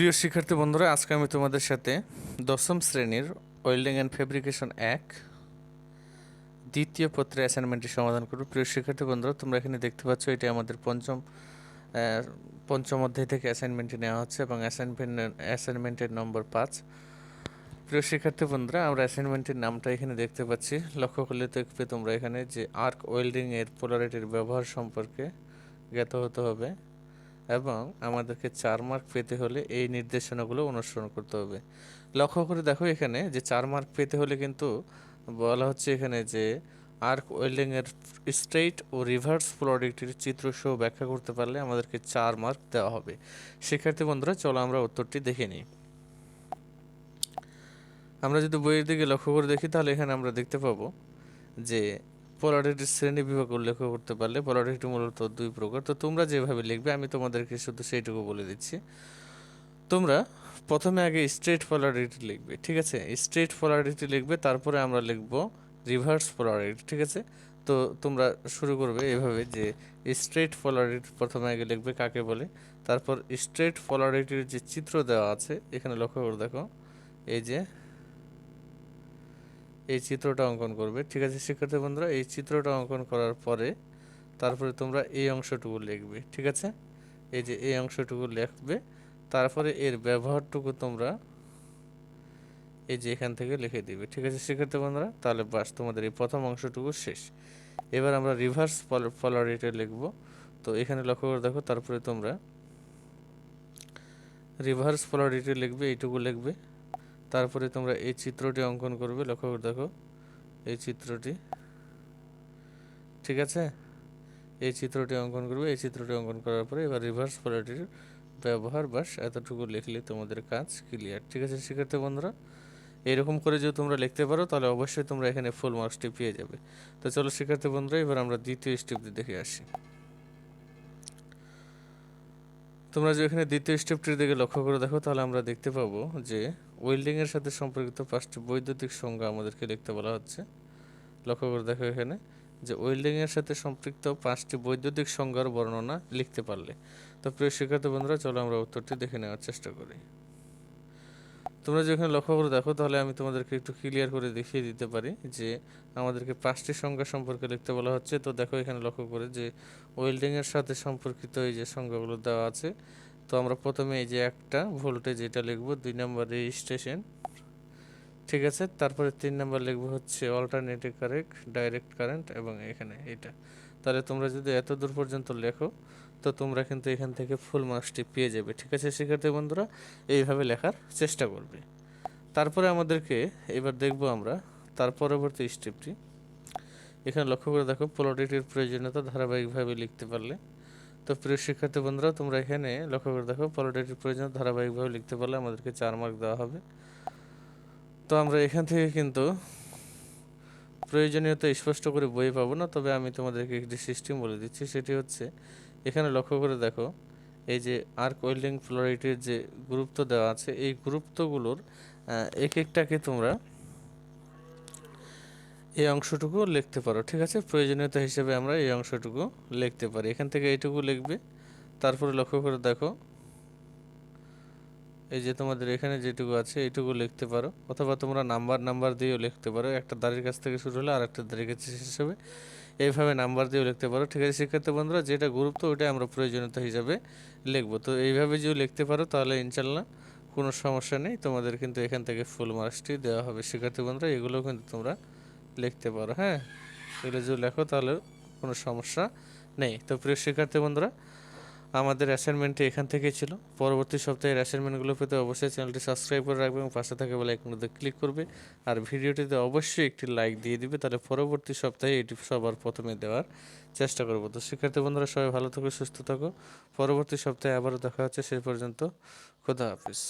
প্রিয় শিক্ষার্থী বন্ধুরা, আজকে আমি তোমাদের সাথে দশম শ্রেণীর ওয়েল্ডিং অ্যান্ড ফেব্রিকেশন 1 দ্বিতীয় পত্রের অ্যাসাইনমেন্টটি সমাধান করব। প্রিয় শিক্ষার্থী বন্ধুরা, তোমরা এখানে দেখতে পাচ্ছ এটি আমাদের পঞ্চম অধ্যায় থেকে অ্যাসাইনমেন্টটি নেওয়া হচ্ছে এবং অ্যাসাইনমেন্টের নম্বর 5। প্রিয় শিক্ষার্থী বন্ধুরা, আমরা অ্যাসাইনমেন্টের নামটা এখানে দেখতে পাচ্ছি। লক্ষ্য করলে দেখবে তোমরা এখানে যে আর্ক ওয়েল্ডিং এর পোলারিটির ব্যবহার সম্পর্কে জ্ঞাত হতে হবে এবং আমাদেরকে 4 মার্ক পেতে হলে এই নির্দেশনাগুলো অনুসরণ করতে হবে। লক্ষ্য করে দেখো এখানে যে 4 মার্ক পেতে হলে কিন্তু বলা হচ্ছে এখানে যে আর্ক ওয়েল্ডিং এর স্ট্রেইট ও রিভার্স পোলারিটির চিত্র সহ ব্যাখ্যা করতে পারলে আমাদেরকে 4 মার্ক দেওয়া হবে। শিক্ষার্থী বন্ধুরা, চলো আমরা উত্তরটি দেখে নিই। আমরা যদি বইয়ের দিকে লক্ষ্য করে দেখি তাহলে এখানে আমরা দেখতে পাবো যে পোলারিটির শ্রেণী বিভাগ উল্লেখ করতে পারলে পোলারিটি মূলত 2 প্রকার। তো তোমরা যেভাবে লিখবে আমি তোমাদেরকে শুধু সেইটুকু বলে দিচ্ছি। তোমরা প্রথমে আগে স্ট্রেট পোলারিটি লিখবে, ঠিক আছে? স্ট্রেট পোলারিটি লিখবে, তারপরে আমরা লিখব রিভার্স পোলারিটি, ঠিক আছে? তো তোমরা শুরু করবে এভাবে যে স্ট্রেট পোলারিটি প্রথমে আগে লিখবে কাকে বলে, তারপর স্ট্রেট পোলারিটির যে চিত্র দেওয়া আছে এখানে লক্ষ্য করে দেখো, এই যে এই চিত্রটা অঙ্কন করবে, ঠিক আছে শিক্ষার্থী বন্ধুরা? এই চিত্রটা অঙ্কন করার পরে তারপরে তোমরা এই অংশটুকু লিখবে, ঠিক আছে? এই যে এই অংশটুকু লিখবে, তারপরে এর ব্যবহারটুকু তোমরা এই যে এখান থেকে লিখে দিবে, ঠিক আছে শিক্ষার্থী বন্ধুরা? তাহলে বাস তোমাদের এই প্রথম অংশটুকু শেষ। এবার আমরা রিভার্স পোলারিটি লিখব। তো এখানে লক্ষ্য করে দেখো, তারপরে তোমরা রিভার্স পোলারিটি লিখবে, এইটুকু লিখবে, তারপরে তোমরা এই চিত্রটি অঙ্কন করবে, লক্ষ্য করে দেখো এই চিত্রটি, ঠিক আছে? এই চিত্রটি অঙ্কন করবে, এই চিত্রটি অঙ্কন করার পরে এবার রিভার্স পোলারিটির ব্যবহার বাস এতটুকু লিখলে তোমাদের কাজ ক্লিয়ার, ঠিক আছে শিক্ষার্থী বন্ধুরা? এরকম করে যদি তোমরা লিখতে পারো তাহলে অবশ্যই তোমরা এখানে ফুল মার্কসটি পেয়ে যাবে। তো চলো শিক্ষার্থী বন্ধুরা, এবার আমরা দ্বিতীয় স্টেপটি দেখে আসি। তোমরা যে এখানে দ্বিতীয় স্টেপটির দিকে লক্ষ্য করে দেখো তাহলে আমরা দেখতে পাবো যে ওয়েল্ডিংয়ের সাথে সম্পর্কিত 5টি বৈদ্যুতিক সংজ্ঞা আমাদেরকে লিখতে বলা হচ্ছে। লক্ষ্য করে দেখো এখানে যে ওয়েল্ডিংয়ের সাথে সম্পৃক্ত 5টি বৈদ্যুতিক সংজ্ঞার বর্ণনা লিখতে পারলে। তো প্রিয় শিক্ষার্থী বন্ধুরা, চলো আমরা উত্তরটি দেখে নেওয়ার চেষ্টা করি। তোমরা যদি এখানে লক্ষ্য করে দেখো তাহলে আমি তোমাদেরকে একটু ক্লিয়ার করে দেখিয়ে দিতে পারি যে আমাদেরকে 5টি সংজ্ঞা সম্পর্কে লিখতে বলা হচ্ছে। তো দেখো এখানে লক্ষ্য করে যে ওয়েল্ডিংয়ের সাথে সম্পর্কিত এই যে সংজ্ঞাগুলো দেওয়া আছে। তো আমরা প্রথমে এই যে একটা ভোল্টেজ এটা লিখব, 2 নম্বর রেজিস্ট্রেশন, ঠিক আছে? তারপরে 3 নাম্বার লিখবো হচ্ছে অল্টারনেটিভ কারেন্ট, ডাইরেক্ট কারেন্ট এবং এখানে এটা। তাহলে তোমরা যদি এত দূর পর্যন্ত লেখো তো তোমরা কিন্তু এখান থেকে ফুল মার্কসটি পেয়ে যাবে, ঠিক আছে শিক্ষার্থী বন্ধুরা? এইভাবে লেখার চেষ্টা করবে। তারপরে আমাদেরকে এবার দেখব আমরা তার পরবর্তী স্টেপটি। এখানে লক্ষ্য করে দেখো পোলারিটির প্রয়োজনীয়তা ধারাবাহিকভাবে লিখতে পারলে। তো প্রিয় শিক্ষার্থী বন্ধুরা, তোমরা এখানে লক্ষ্য করে দেখো পোলারিটির প্রয়োজনীয়তা ধারাবাহিকভাবে লিখতে পারলে আমাদেরকে 4 মার্ক দেওয়া হবে। তো আমরা এখান থেকে কিন্তু প্রয়োজনীয়তা স্পষ্ট করে বই পাবো না, তবে আমি তোমাদেরকে একটি সিস্টেম বলে দিচ্ছি। সেটি হচ্ছে এখানে লক্ষ্য করে দেখো এই যে আর্ক ওয়েল্ডিং পোলারিটির যে গুরুত্ব দেওয়া আছে, এই গুরুত্বগুলোর এক একটাকে তোমরা এই অংশটুকু লিখতে পারো, ঠিক আছে? প্রয়োজনীয়তা হিসেবে আমরা এই অংশটুকু লিখতে পারি। এখান থেকে এইটুকু লিখবে, তারপরে লক্ষ্য করে দেখো এই যে তোমাদের এখানে যেটুকু আছে এইটুকু লিখতে পারো, অথবা তোমরা নাম্বার দিয়েও লিখতে পারো। একটা দাঁড়ির কাছ থেকে শুরু হলে আর একটা দাঁড়ির কাছে শেষ হবে, এইভাবে নাম্বার দিয়েও লিখতে পারো, ঠিক আছে শিক্ষার্থী বন্ধুরা? যেটা গুরুত্ব ওইটা আমরা প্রয়োজনীয়তা হিসাবে লিখবো। তো এইভাবে যদি লিখতে পারো তাহলে ইনশাল্লাহ কোনো সমস্যা নেই, তোমাদের কিন্তু এখান থেকে ফুল মার্কসটি দেওয়া হবে শিক্ষার্থী বন্ধুরা। এগুলোও কিন্তু তোমরা লিখতে পারো, হ্যাঁ? এগুলো যদি লেখো তাহলে কোনো সমস্যা নেই। তো প্রিয় শিক্ষার্থী বন্ধুরা, আমাদের অ্যাসাইনমেন্টটি এখান থেকেই ছিল। পরবর্তী সপ্তাহের অ্যাসাইনমেন্টগুলো পেতে অবশ্যই চ্যানেলটি সাবস্ক্রাইব করে রাখবে এবং পাশে থাকা বেল আইকনটিতে ক্লিক করবে, আর ভিডিওটিতে অবশ্যই একটি লাইক দিয়ে দিবে, তাহলে পরবর্তী সপ্তাহে এটি সবার প্রথমে দেওয়ার চেষ্টা করব। তো শিক্ষার্থী বন্ধুরা, সবাই ভালো থাকো, সুস্থ থাকো। পরবর্তী সপ্তাহে আবারও দেখা হচ্ছে, সেই পর্যন্ত খোদা হাফিজ।